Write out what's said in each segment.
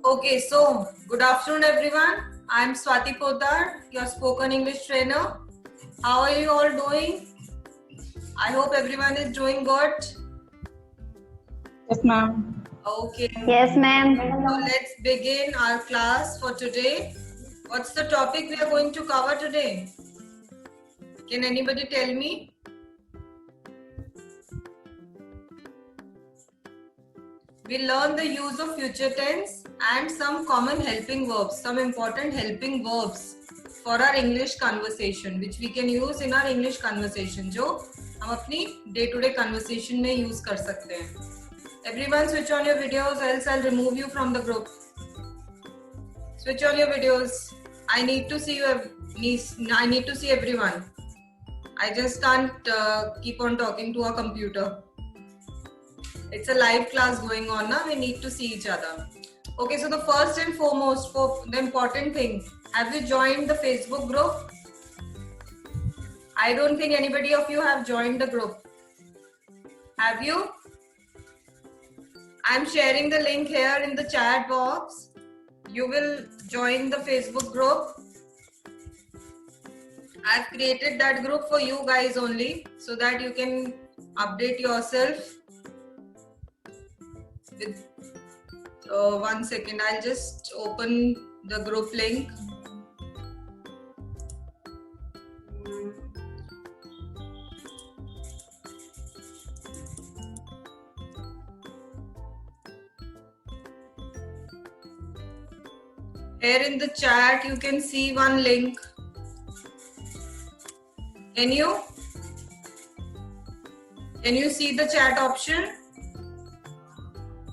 Okay, so good afternoon everyone. I'm Swati Poddar, your spoken English trainer. How are you all doing? I hope everyone is doing good. Yes, ma'am. Okay. Yes, ma'am. So let's begin our class for today. What's the topic we are going to cover today? Can anybody tell me? We'll learn the use of future tense and some common helping verbs, some important helping verbs for our English conversation, which we can use in our English conversation, जो हम अपनी day to day conversation में use कर सकते हैं. Everyone switch on your videos, else I'll remove you from the group. Switch on your videos. I need to see you. I need to see everyone. I just can't keep on talking to a computer. It's a live class going on now. We need to see each other. Okay, so the first and foremost, for the important thing, have you joined the Facebook group? I don't think anybody of you have joined the group. Have you? I'm sharing the link here in the chat box. You will join the Facebook group. I've created that group for you guys only so that you can update yourself. With 1 second, I'll just open the group link. Here in the chat, you can see one link. Can you see the chat option?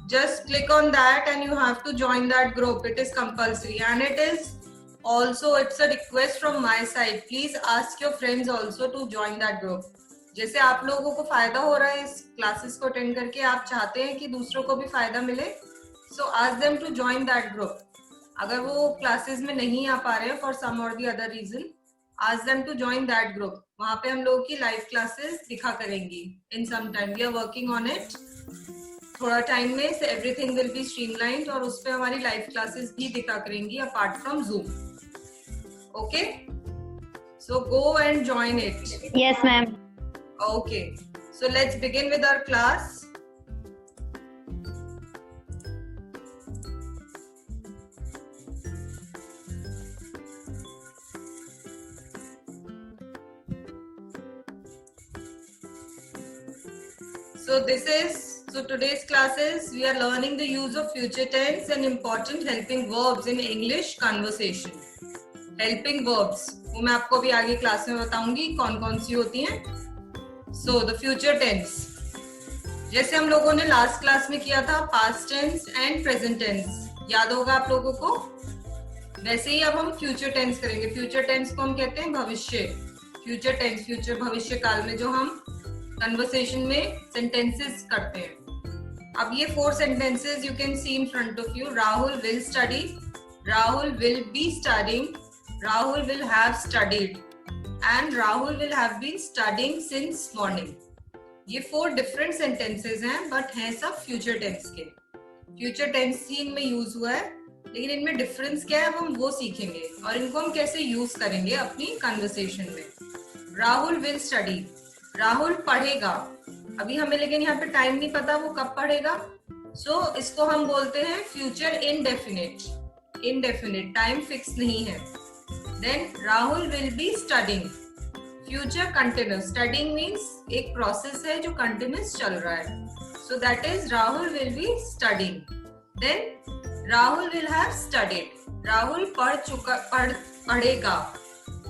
Just click on that and you have to join that group. It is compulsory and it is also, it's a request from my side. Please ask your friends also to join that group. जैसे आप लोगों को फायदा हो रहा है इस classes को अटेंड करके, आप चाहते हैं कि दूसरों को भी फायदा मिले, so ask them to join that group. अगर वो क्लासेस में नहीं आ पा रहे हैं for some or the other reason, ask them to join that group. वहाँ पे हम लोगों की लाइव क्लासेस दिखा करेंगी in some time. We are working on it. थोड़ा टाइम में से एवरीथिंग विल बी स्ट्रीमलाइंड और उस पे हमारी लाइव क्लासेस भी दिखा करेंगी apart from Zoom. Okay, so go and join it. Yes, ma'am. Okay, so let's begin with our class. So today's classes, we are learning the use of future tense and important helping verbs in English conversation. Helping verbs, वो मैं आपको भी आगे class में बताऊंगी कौन कौन सी होती हैं. So the future tense, जैसे हम लोगों ने लास्ट क्लास में किया था past tense and present tense, याद होगा आप लोगों को. वैसे ही अब हम future tense करेंगे. Future tense को हम कहते हैं भविष्य. Future tense, future भविष्य काल में जो हम कन्वर्सेशन में सेंटेंसेस करते हैं. अब ये 4 sentences you can see in front of you. Rahul will study, Rahul will be studying, Rahul will have studied, and Rahul will have been studying since morning. ये 4 different sentences हैं, but हैं सब future tense के. Future tense ही इनमें use हुआ है, लेकिन इनमें difference क्या है अब हम वो सीखेंगे और इनको हम कैसे use करेंगे अपनी conversation में. Rahul will study, राहुल पढ़ेगा. अभी हमें लेकिन यहाँ पे टाइम नहीं पता वो कब पढ़ेगा, सो इसको हम बोलते हैं future indefinite. Indefinite, time fix नहीं है. Then Rahul will be studying, future continuous. Studying means एक प्रोसेस है जो कंटिन्यूस चल रहा है, so that is Rahul will be studying. Then Rahul will have studied, Rahul पढ़ेगा.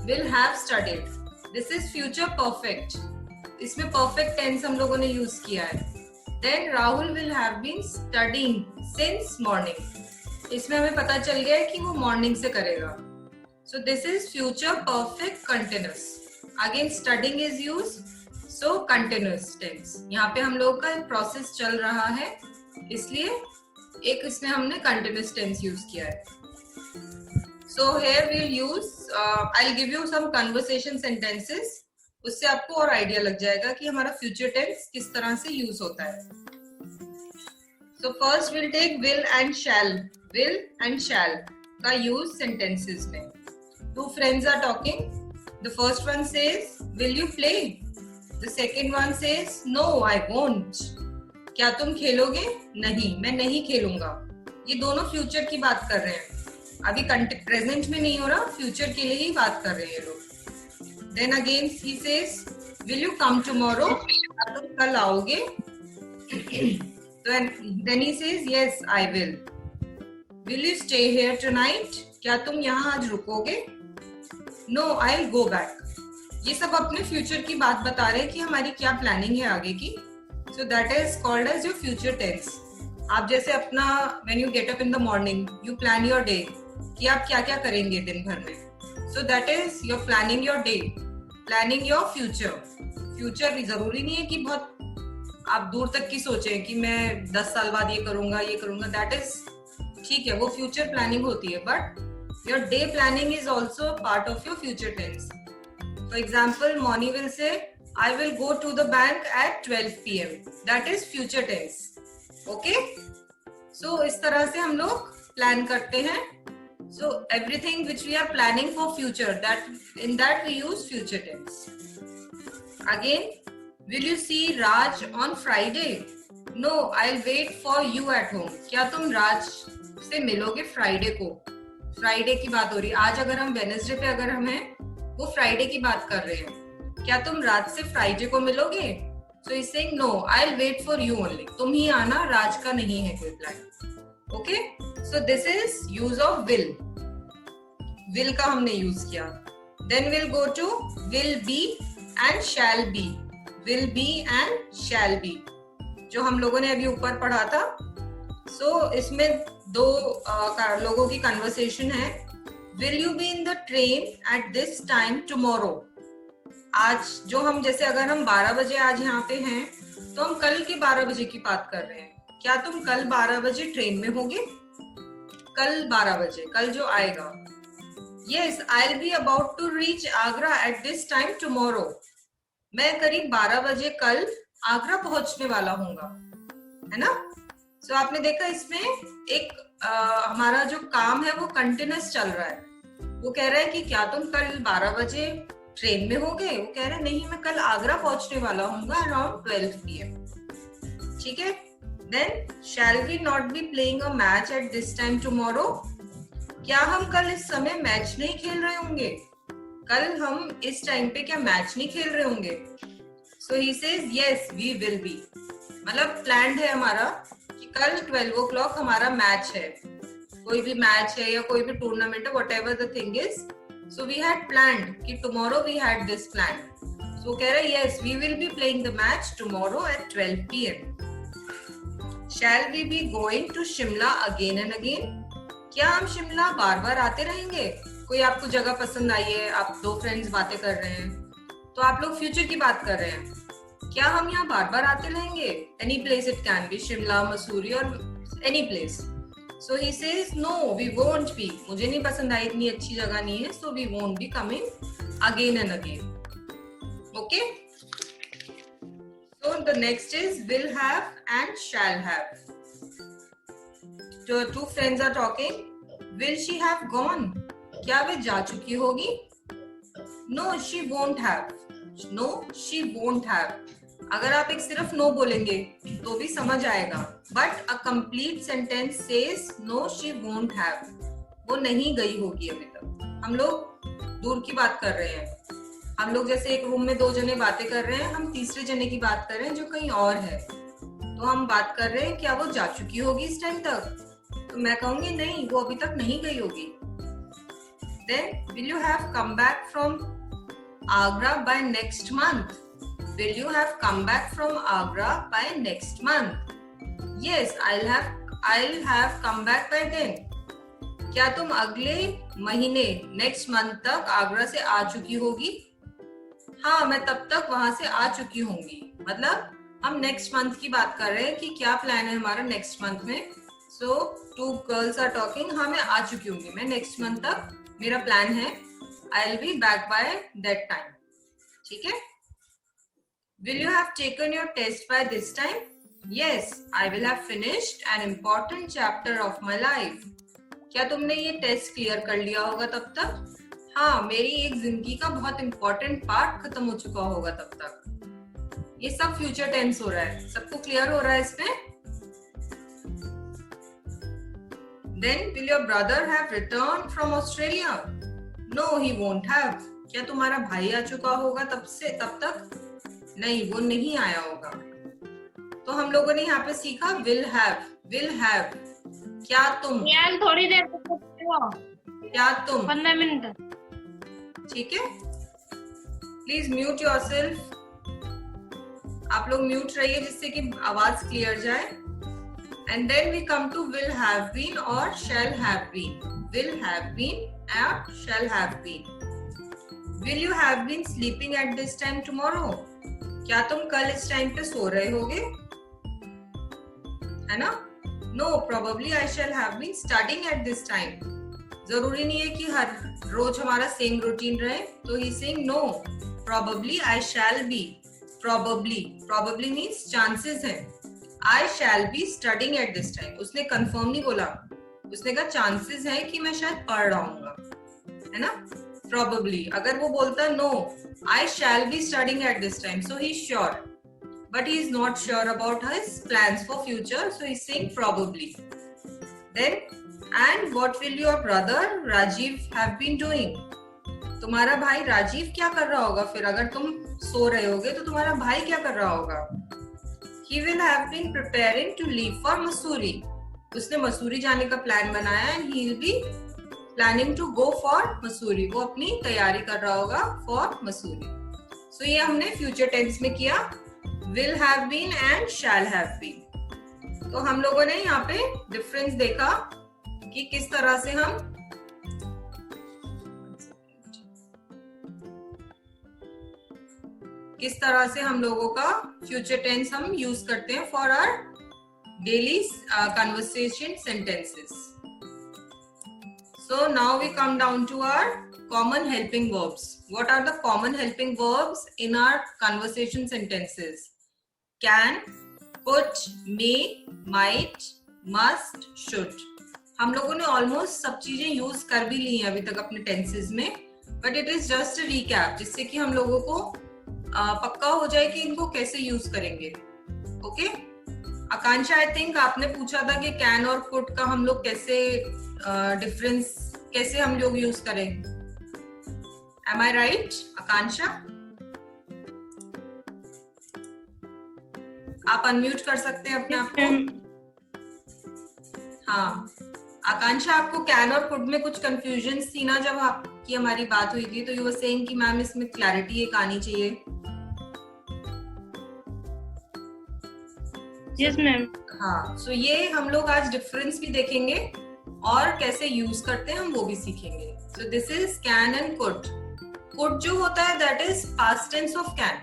Will have studied, this is future perfect. इसमें परफेक्ट टेंस हम लोगों ने यूज किया है. Then Rahul will have been studying since morning, इसमें हमें पता चल गया है कि वो मॉर्निंग से करेगा. So this is future perfect continuous. Again studing is use, so continuous tense. यहाँ पे हम लोग का प्रोसेस चल रहा है, इसलिए एक इसमें हमने कंटिन्यूस टेंस यूज किया है. So here we will use, I will give you some conversation sentences. उससे आपको और आइडिया लग जाएगा कि हमारा फ्यूचर टेंस किस तरह से यूज होता है. So first we'll take will and shall. Will and shall का use sentences में. Two friends are talking. The first one says, "Will you play?" The second one says, "No, I won't." क्या तुम खेलोगे? नहीं, मैं नहीं खेलूंगा. ये दोनों फ्यूचर की बात कर रहे हैं. अभी प्रेजेंट में नहीं हो रहा, फ्यूचर के लिए ही बात कर रहे हैं ये लोग. Then again he says, "Will you come tomorrow?" क्या तुम कल आओगे? Then he says, "Yes, I will." Will you stay here tonight? क्या तुम यहाँ आज रुकोगे? No, I'll go back. ये सब अपने फ्यूचर की बात बता रहे हैं कि हमारी क्या प्लानिंग है आगे की. So that is called as your future tense. आप जैसे अपना when you get up in the morning, you plan your day कि आप क्या क्या करेंगे दिन भर में. So that is you're planning your day, planning your future. Future जरूरी नहीं है कि बहुत आप दूर तक की सोचें कि मैं 10 साल बाद ये करूंगा ये करूंगा. दैट इज ठीक है, वो फ्यूचर प्लानिंग होती है. But your day planning is also part of your future tense. For example, Moni will say I will go to the bank at 12 PM. That is future tense. Okay, so इस तरह से हम लोग plan करते हैं. So everything which we are planning for future, that in that we use future tense. Again, will you see Raj on Friday? No, I'll wait for you at home. क्या तुम राज से मिलोगे फ्राइडे को? Friday की बात हो रही है. आज अगर हम वेडनेसडे पे अगर हम हैं, वो फ्राइडे की बात कर रहे हैं. क्या तुम राज से फ्राइडे को मिलोगे? So he's saying no, I'll wait for you only. तुम ही आना, राज का नहीं है कोई plan. Okay? So this is use of will. Will का हमने यूज किया. Then we'll go to will be and shall be. Will be and shall be जो हम लोगों ने अभी ऊपर पढ़ा था. So इसमें दो लोगों की कन्वर्सेशन है. Will you be in the train at this time tomorrow? आज जो हम जैसे अगर हम 12 बजे आज यहाँ पे हैं, तो हम कल के 12 बजे की बात कर रहे हैं. क्या तुम कल 12 बजे ट्रेन में होगे? कल 12 बजे, कल जो आएगा. Yes, I'll be about to reach Agra at this time tomorrow. मैं करीब 12 बजे कल आगरा पहुंचने वाला हूँगा, है ना. सो आपने देखा इसमें एक हमारा जो काम है वो कंटिन्यूस चल रहा है. वो कह रहा है कि क्या तुम कल 12 बजे ट्रेन में होगे? वो कह रहे हैं नहीं, मैं कल आगरा पहुंचने वाला हूँगा अराउंड 12 PM. ठीक है. Then shall we not be playing a match at this time tomorrow? क्या हम कल इस समय मैच नहीं खेल रहे होंगे? कल हम इस टाइम पे क्या मैच नहीं खेल रहे होंगे? So he says yes we will be. मतलब प्लान्ड है हमारा कि कल 12 o'clock हमारा मैच है, कोई भी मैच है या कोई भी टूर्नामेंट है, whatever the thing is. So we had planned कि tomorrow we had this plan. So कह रहे yes we will be playing the match tomorrow at 12 PM. Shall we be going to Shimla again and again? क्या हम शिमला बार बार आते रहेंगे? कोई आपको जगह पसंद आई है, आप दो फ्रेंड्स बातें कर रहे हैं, तो आप लोग फ्यूचर की बात कर रहे हैं. क्या हम यहाँ बार बार आते रहेंगे? Any place it can be, Shimla, Mussoorie और any place. So he says no we won't be. मुझे नहीं पसंद आई, इतनी अच्छी जगह नहीं है. So we won't be coming again and again. Okay. So the next is will have and shall have. जो two friends are talking. Will she have gone? क्या वे जा चुकी होगी? No she won't have. No she won't have. अगर आप एक सिर्फ नो बोलेंगे तो भी समझ आएगा, but a complete sentence says no she won't have. वो नहीं गई होगी अभी तक. हम लोग दूर की बात कर रहे हैं. हम लोग जैसे एक रूम में दो जने बातें कर रहे हैं, हम तीसरे जने की बात कर रहे हैं जो कहीं और है. तो हम बात कर रहे हैं क्या वो जा चुकी होगी इस टाइम तक? तो मैं कहूंगी नहीं, वो अभी तक नहीं गई होगी. Then will you have come back from Agra by next month? Will you have come back from Agra by next month? Yes, I'll have come back by then. क्या तुम अगले महीने नेक्स्ट मंथ तक आगरा से आ चुकी होगी? हाँ, मैं तब तक वहां से आ चुकी होंगी. मतलब हम नेक्स्ट मंथ की बात कर रहे हैं कि क्या प्लान है हमारा नेक्स्ट मंथ में. सो टू गर्ल्स आर टॉकिंग. हाँ, मैं आ चुकी होंगी, मैं नेक्स्ट मंथ तक मेरा प्लान है. I will be back by that time. ठीक है. Will you have taken your test by this time? Yes, I will have finished an important chapter of my life. क्या तुमने ये टेस्ट क्लियर कर लिया होगा तब तक? हाँ, मेरी एक जिंदगी का बहुत इंपॉर्टेंट पार्ट खत्म हो चुका होगा तब तक। ये सब फ्यूचर टेंस हो रहा है, सबको क्लियर हो रहा है इसमें? Then will your brother have returned from Australia? No, he won't have. क्या तुम्हारा भाई आ चुका होगा तब तक? नहीं, वो नहीं आया होगा। तो हम लोगों ने यहाँ पे सीखा will have। क्या तुम? यार थोड़ी देर क्या तुम? 15 मिनट। ठीक है, प्लीज म्यूट योरसेल्फ। आप लोग म्यूट रहिए जिससे कि आवाज क्लियर जाए। And then we come to will have been और shall have been. Will have been और shall have been. Will you have been sleeping at this time tomorrow? क्या तुम कल इस टाइम पे सो रहे होगे, है ना? No, probably I shall have been studying at this time. जरूरी नहीं है कि हर रोज हमारा सेम रूटीन रहे, तो he saying no, probably I shall be. Probably means chances है। I shall be studying at this time. उसने कंफर्म नहीं बोला, उसने कहा चांसेस है कि मैं शायद पढ़ रहा हूँ, है ना? प्रोबेबली। अगर वो बोलता no, I shall be studying at this time, so he is sure, but he is not sure about his plans for future, so he's saying probably. Then, and what will your brother Rajiv have been doing? तुम्हारा भाई राजीव क्या कर रहा होगा? फिर अगर तुम सो रहे होगे तो तुम्हारा भाई क्या कर रहा होगा? He will have been preparing to leave for Mussoorie. उसने मसूरी जाने का प्लान बनाया and he will be planning to go for Mussoorie. वो अपनी तैयारी कर रहा होगा for Mussoorie. So ये हमने future tense में किया, will have been and shall have been. तो हम लोगों ने यहाँ पे डिफरेंस देखा कि किस तरह से हम लोगों का फ्यूचर टेंस हम यूज करते हैं for our daily conversation sentences. So now we come down to our common helping verbs. What are the common helping verbs in our conversation sentences? Can, could, may, might, must, should. हम लोगों ने almost सब चीजें use कर भी ली हैं अभी तक अपने टेंसेस में, but it is just a recap जिससे कि हम लोगों को पक्का हो जाए कि इनको कैसे यूज करेंगे। ओके आकांक्षा, आई थिंक आपने पूछा था कि कैन और कुड का हम लोग कैसे डिफरेंस कैसे हम लोग यूज करें। एम आई राइट आकांक्षा? आप अनम्यूट कर सकते हैं अपने आप को। हाँ आकांक्षा, आपको कैन और कुड में कुछ कंफ्यूजन थी ना जब आपकी हमारी बात हुई थी, तो यू वर सेइंग कि मैम इसमें क्लैरिटी एक आनी चाहिए। Yes ma'am. हाँ सो ये हम लोग आज डिफरेंस भी देखेंगे और कैसे यूज करते हैं हम वो भी सीखेंगे। So this is can and could. Could जो होता है that is past tense of can,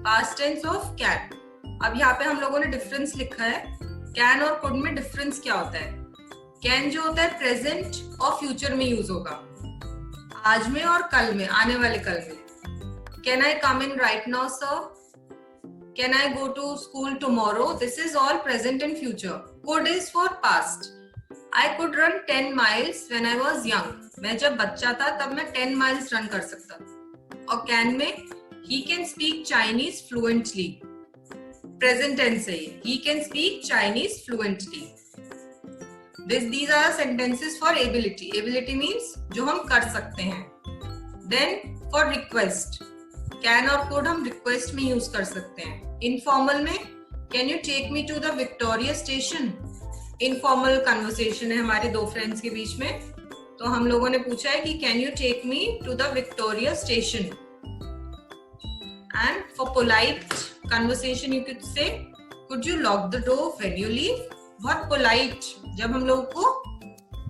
past tense of can. अब यहाँ पे हम लोगों ने डिफरेंस लिखा है। कैन और कुड में डिफरेंस क्या होता है? कैन जो होता है प्रेजेंट और फ्यूचर में यूज होगा, आज में और कल में, आने वाले कल में। Can I come in right now sir? Can I go to school tomorrow? This is all present and future. Could is for past. I could run 10 miles when I was young. मैं जब बच्चा था तब मैं 10 miles run कर सकता था। और कैन में he can speak Chinese fluently. Present tense है ये। He can speak Chinese fluently. These are sentences for ability. Ability means जो हम कर सकते हैं। Then for request, can और could हम request में यूज कर सकते हैं। Informal में can you take me to the Victoria station? Informal conversation है हमारे दो फ्रेंड्स के बीच में, तो हम लोगों ने पूछा है कि can you take me to the Victoria station? And for polite conversation you could say could you lock the door when you leave? बहुत पोलाइट, जब हम लोग को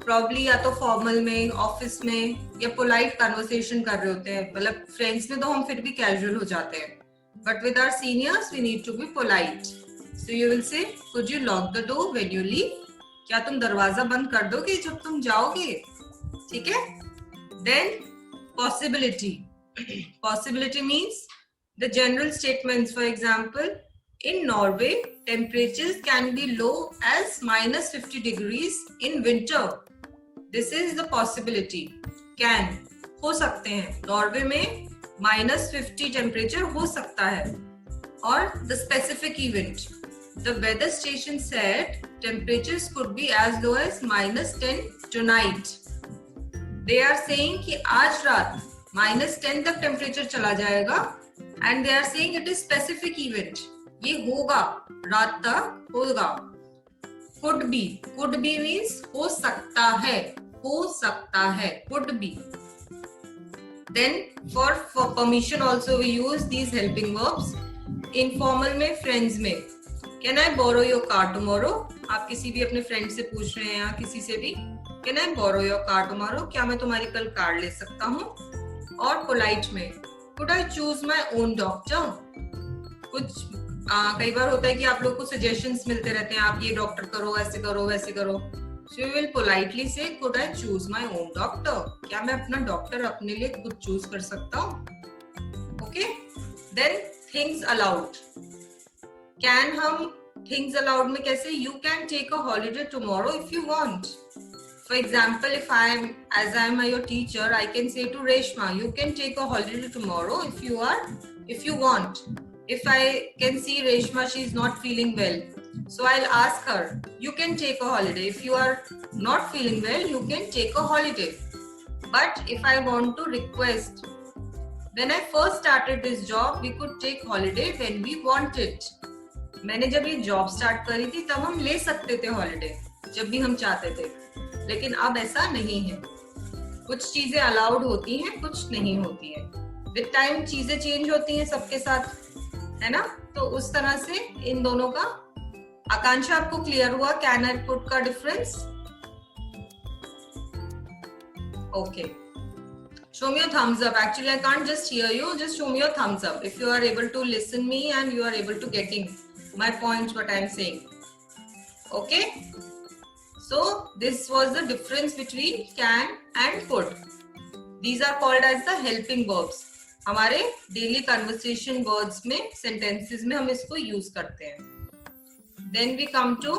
प्रॉब्ली या तो फॉर्मल में, ऑफिस में या पोलाइट कन्वर्सेशन कर रहे होते हैं, मतलब फ्रेंड्स में तो हम फिर भी कैजुअल हो जाते हैं, but with our seniors we need to be polite. So you will say could you lock the door when you leave? क्या तुम दरवाजा बंद कर दोगे जब तुम जाओगे? ठीक है। Then possibility. Possibility means the general statements, for example In Norway, temperatures can be low as -50 degrees in winter. This is the possibility. Can हो सकते हैं, नॉर्वे में -50 टेम्परेचर हो सकता है. और the specific event, the weather station said temperatures could be as low as -10 tonight. They are saying कि आज रात -10 तक टेम्परेचर चला जाएगा. And they are saying it is specific event. ये होगा, रात तक होगा. Could be means हो सकता है, हो सकता है, could be. Then for permission also we use these helping verbs. Informal में, friends में, can I borrow your car tomorrow? आप किसी भी अपने फ्रेंड से पूछ रहे हैं या किसी से भी, can I borrow your car tomorrow? क्या मैं तुम्हारी कल कार ले सकता हूँ? और polite में, could I choose my own doctor? कुछ कई बार होता है कि आप लोग को suggestions मिलते रहते हैं, आप ये डॉक्टर करो, ऐसे करो, वैसे करो. So you will politely say, could I choose my own doctor? क्या मैं अपना डॉक्टर अपने लिए खुद चूज कर सकता हूँ? Okay? Then things allowed. Can हम things allowed में कैसे? You can take a holiday tomorrow if you want. For example, as I am your teacher, I can say to Reshma, you can take a holiday tomorrow if you want. If I can see Reshma, she is not feeling well. So I'll ask her, you can take a holiday. If you are not feeling well, you can take a holiday. But if I want to request, when I first started this job, we could take holiday when we want it. मैंने जब ये job start करी थी तब हम ले सकते थे हॉलिडे जब भी हम चाहते थे, लेकिन अब ऐसा नहीं है. कुछ चीजें अलाउड होती हैं, कुछ नहीं होती है. विद टाइम चीजें चेंज होती हैं सबके साथ, है ना. तो उस तरह से इन दोनों का. आकांक्षा, आपको क्लियर हुआ कैन एंड कुड का difference? Okay, show me your thumbs up. Actually, I can't just hear you. Just show me your thumbs up if you are able to listen me and you are able to getting my points what I am saying. Okay, so this was the difference between can and could. These are called as the helping verbs. हमारे daily conversation words में, sentences में हम इसको use करते हैं. Then we come to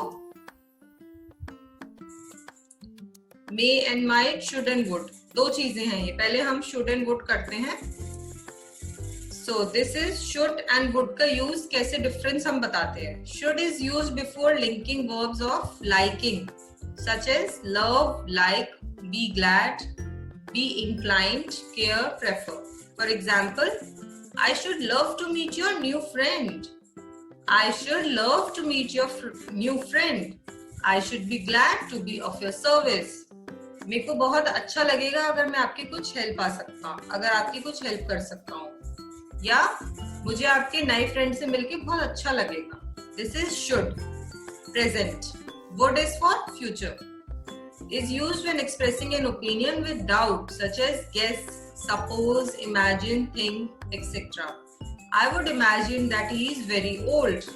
may and might, should and would. दो चीजें हैं ये. पहले हम should and would करते हैं. So this is should and would का यूज कैसे डिफरेंस हम बताते हैं. Should is used before linking verbs of liking, such as love, like, be glad, be inclined, care, prefer. For example, I should love to meet your new friend. I should love to meet your new friend. I should be glad to be of your service. मेरे को बहुत अच्छा लगेगा अगर मैं आपकी कुछ help आ सकता हूँ, अगर आपकी कुछ हेल्प कर सकता हूँ, या मुझे आपके नए फ्रेंड से मिलके बहुत अच्छा लगेगा. This is should. Present. Would is for future. Is used when expressing an opinion with doubt, such as guess, suppose, imagine, think, etc. I would imagine that he is very old.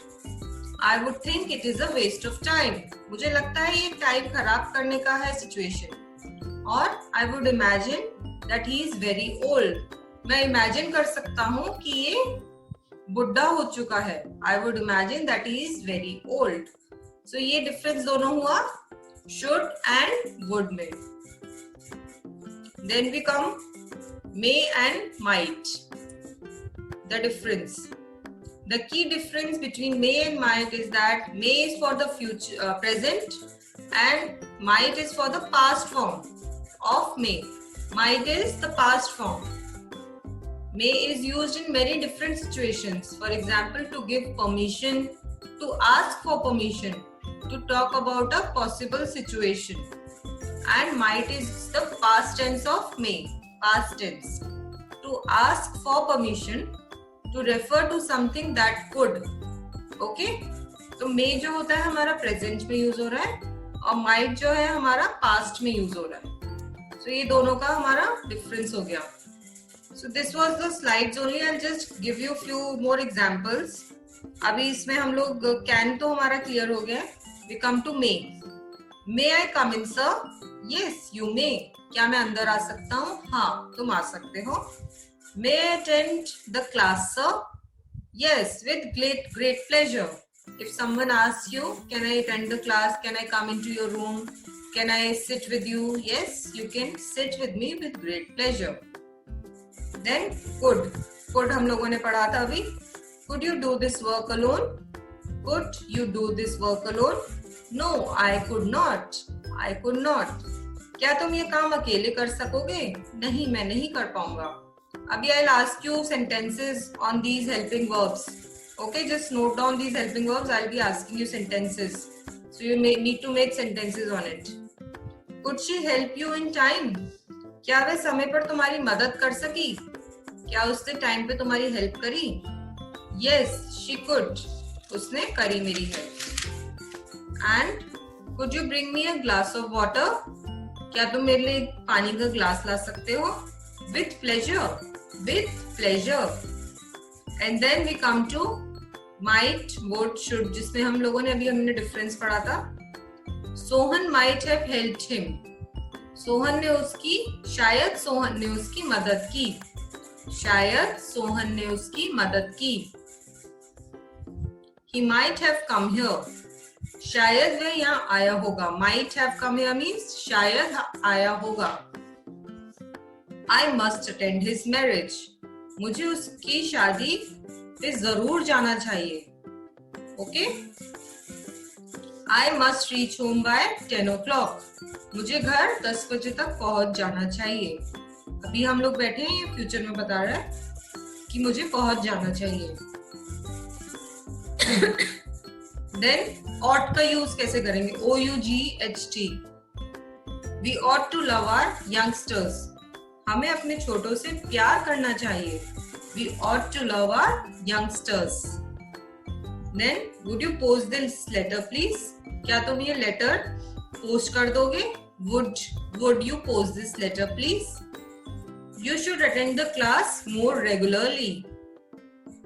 I would think it is a waste of time. मुझे लगता है ये time खराब करने का है situation. और I would imagine that he is very old. मैं इमेजिन कर सकता हूँ कि ये बुढ़ा हो चुका है. I would imagine that he is very old. So ये डिफरेंस दोनों हुआ should and would में. Then we come may and might. The difference. The key difference between may and might is that may is for the future, present, and might is for the past form of may. Might is the past form. May is used in many different situations. For example, to give permission, to ask for permission, to talk about a possible situation. And might is the past tense of may. Past tense. To ask for permission, to refer to something that could. Okay? तो may जो होता है हमारा present में use हो रहा है और might जो है हमारा past में यूज हो रहा है. So ये दोनों का हमारा difference हो गया. So this was the slides only. I'll just give you few more examples. अभी इसमें हम लोग can तो हमारा clear हो गया है. We come to may. May I come in, sir? Yes, you may. क्या मैं अंदर आ सकता हूँ? हाँ, तुम आ सकते हो. May I attend the class, sir? Yes, with great pleasure. If someone asks you, can I attend the class? Can I come into your room? Can I sit with you? Yes, you can sit with me with great pleasure. Then could. Could हम लोगों ने पढ़ा था अभी. Could you do this work alone? Could you do this work alone? No, I could not. I could not. क्या तुम ये काम अकेले कर सकोगे? नहीं, मैं नहीं कर पाऊंगा. Abhi I'll ask you sentences on these helping verbs. Okay, just note down these helping verbs. I'll be asking you sentences. So you may need to make sentences on it. Could she help you in time? क्या वह समय पर तुम्हारी मदद कर सकी? क्या उसने टाइम पे तुम्हारी हेल्प करी? Yes, she could. उसने करी मेरी help. And could you bring me a glass of water? क्या तुम मेरे लिए पानी का ग्लास ला सकते हो? With pleasure. With pleasure. And then we come to might, would, should, जिसमें हम लोगों ने अभी हमने डिफरेंस पढ़ा था. Sohan might have helped him. Sohan ने उसकी, शायद सोहन ने उसकी मदद की. शायद सोहन ने उसकी मदद की. He might have come here. शायद वह यहाँ आया होगा. Might have come here means शायद आया होगा. I must attend his marriage. मुझे उसकी शादी पे जरूर जाना चाहिए. Okay? I must reach home by 10 o'clock. मुझे घर 10 बजे तक पहुंच जाना चाहिए. अभी हम लोग बैठे हैं, ये फ्यूचर में बता रहा है कि मुझे पहुंच जाना चाहिए. Then ought का यूज कैसे करेंगे? O-U-G-H-T. We ought to love our youngsters. हमें अपने छोटों से प्यार करना चाहिए. We ought to love our youngsters. Then would you post this letter please? क्या तुम ये लेटर पोस्ट कर दोगे? Would you post this letter please? You should attend the class more regularly.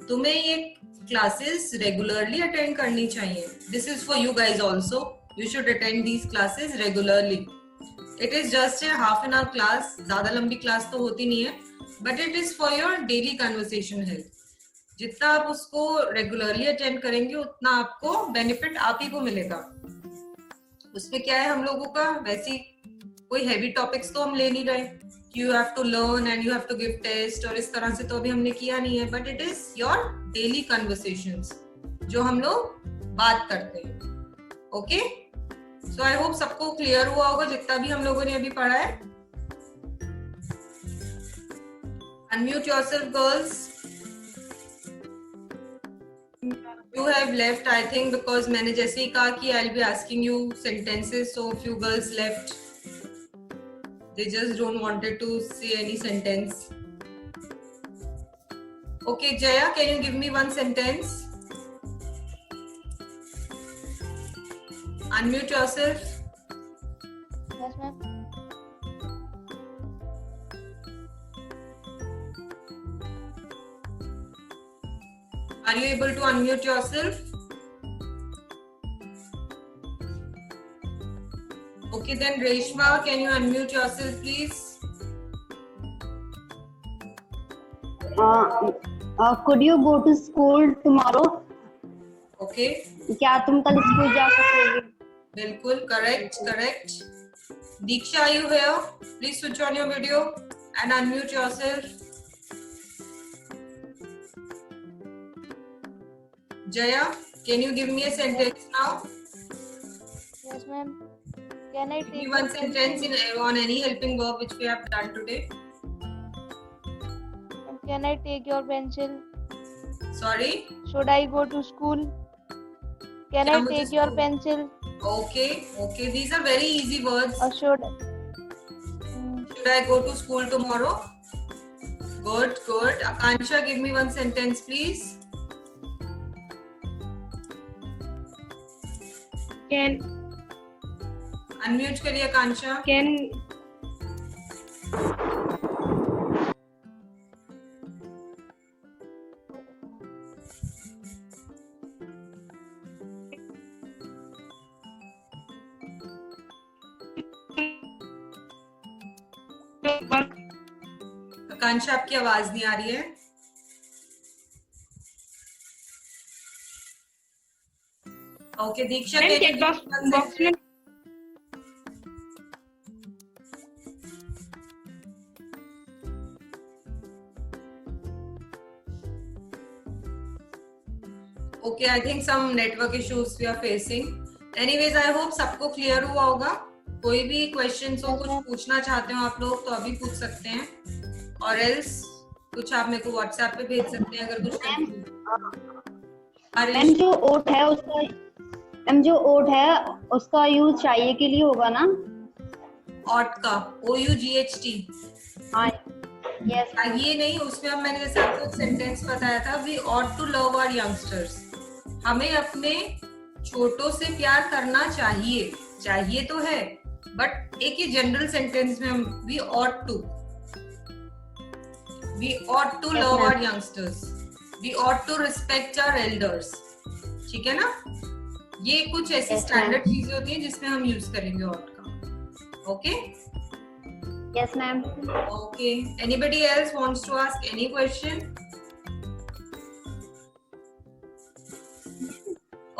तुम्हें ये क्लासेस रेगुलरली अटेंड करनी चाहिए. This is for you guys also. You should attend these classes regularly. It is just a half an hour class. ज्यादा लंबी class तो होती नहीं है, but it is for your daily conversation help. जितना आप उसको रेगुलरली अटेंड करेंगे उतना आपको बेनिफिट आप ही को मिलेगा. उसमें क्या है हम लोगों का, वैसी कोई हैवी टॉपिक्स तो हम ले नहीं रहे. You have to learn and you have to give test और इस तरह से तो अभी हमने किया नहीं है. But it is your daily conversations जो हम लोग बात करते हैं. Okay? So I hope सबको क्लियर हुआ होगा जितना भी हम लोगों ने अभी पढ़ा है. Unmute yourself, girls. You have left, I think, because मैंने जैसे ही कहा कि I'll be asking you sentences, so few girls left. They just don't wanted to say any sentence. Okay, Jaya, can you give me one sentence? Unmute yourself. Yes, ma'am. Are you able to unmute yourself? Okay, then Reshma, can you unmute yourself, please? Could you go to school tomorrow? Okay. क्या तुम कल school जा सकोगे? बिल्कुल, correct, correct. Diksha, are you here? Please switch on your video and unmute yourself. Jaya, can you give me a sentence now? Yes, ma'am. Can I Give take me one your sentence pencil? on any helping verb which we have done today. Can I take your pencil? Sorry? Should I go to school? Can क्या I मुझे take your school- pencil? Okay, okay. These are very easy words. Or should Should I go to school tomorrow? Good, good. Akansha, give me one sentence, please. Can Unmute करिए आकांक्षा. आकांक्षा, आपकी आवाज नहीं आ रही है. Okay, Diksha, ma'am can you check give one box में sentence? Okay, I think some network issues we are facing. Anyways, I hope सबको clear हुआ होगा. कोई भी questions हो, कुछ पूछना चाहते हो आप लोग तो अभी पूछ सकते हैं. और else कुछ आप मेरे को WhatsApp पे भेज सकते हैं अगर कुछ मैम जो ओट है उसका यूज चाहिए के लिए होगा ना? ऑट का OUGHT. हाँ यस ये नहीं, उसमें अब मैंने जैसे आपको एक सेंटेंस बताया था, we ought to love our youngsters. हमें अपने छोटों से प्यार करना चाहिए. चाहिए तो है, बट एक ही जनरल सेंटेंस में हम we ought to love our youngsters, we ought to respect our elders. ठीक है ना? ये कुछ ऐसी Yes, स्टैंडर्ड ma'am. चीजें होती हैं जिसमें हम यूज करेंगे ऑट का. Okay yes ma'am. Okay. Anybody else wants to ask any question?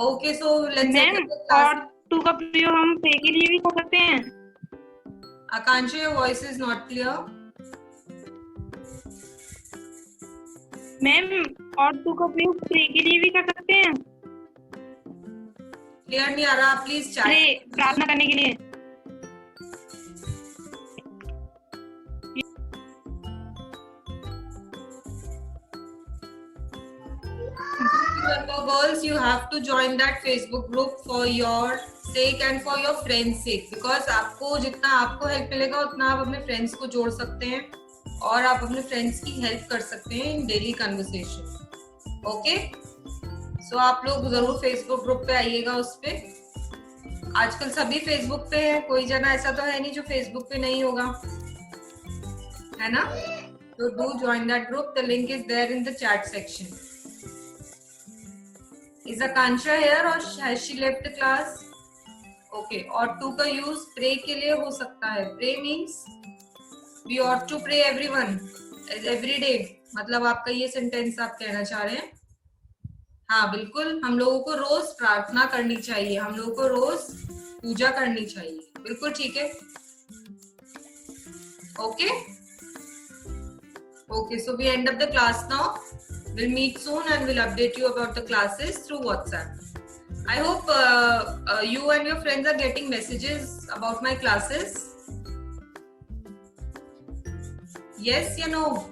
Okay, so let's ma'am end the class. और टू का प्रयोग हम पे के लिए भी कर सकते हैं. Akansha, your voice is not clear. Ma'am और टू का प्रयोग पे के लिए भी कर सकते हैं. Clear नहीं आ रहा, please chat. अरे प्रार्थना करने के लिए. Remember, girls, you have to join that Facebook group for your sake and for your friends' sake. Because आपको जितना आपको हेल्प मिलेगा उतना आप अपने फ्रेंड्स को जोड़ सकते हैं और आप अपने फ्रेंड्स की हेल्प कर सकते हैं इन डेली कन्वर्सेशन. ओके, सो आप लोग जरूर फेसबुक ग्रुप पे आइएगा. उस पे आजकल सभी फेसबुक पे है, कोई जना ऐसा तो है नहीं जो फेसबुक पे नहीं होगा, है ना? तो do join that group. The link is there in the chat section. Is Akansha here or has she left the class? Okay. और टू का यूज प्रे के लिए हो सकता है. Pray means we ought to pray everyone every day. मतलब आपका ये सेंटेंस आप कहना चाह रहे हैं? हाँ बिल्कुल, हम लोगों को रोज प्रार्थना करनी चाहिए, हम लोगों को रोज पूजा करनी चाहिए. बिल्कुल ठीक है. Okay. Okay, so we end up the class now. We'll meet soon and we'll update you about the classes through WhatsApp. I hope you and your friends are getting messages about my classes. Yes, you know.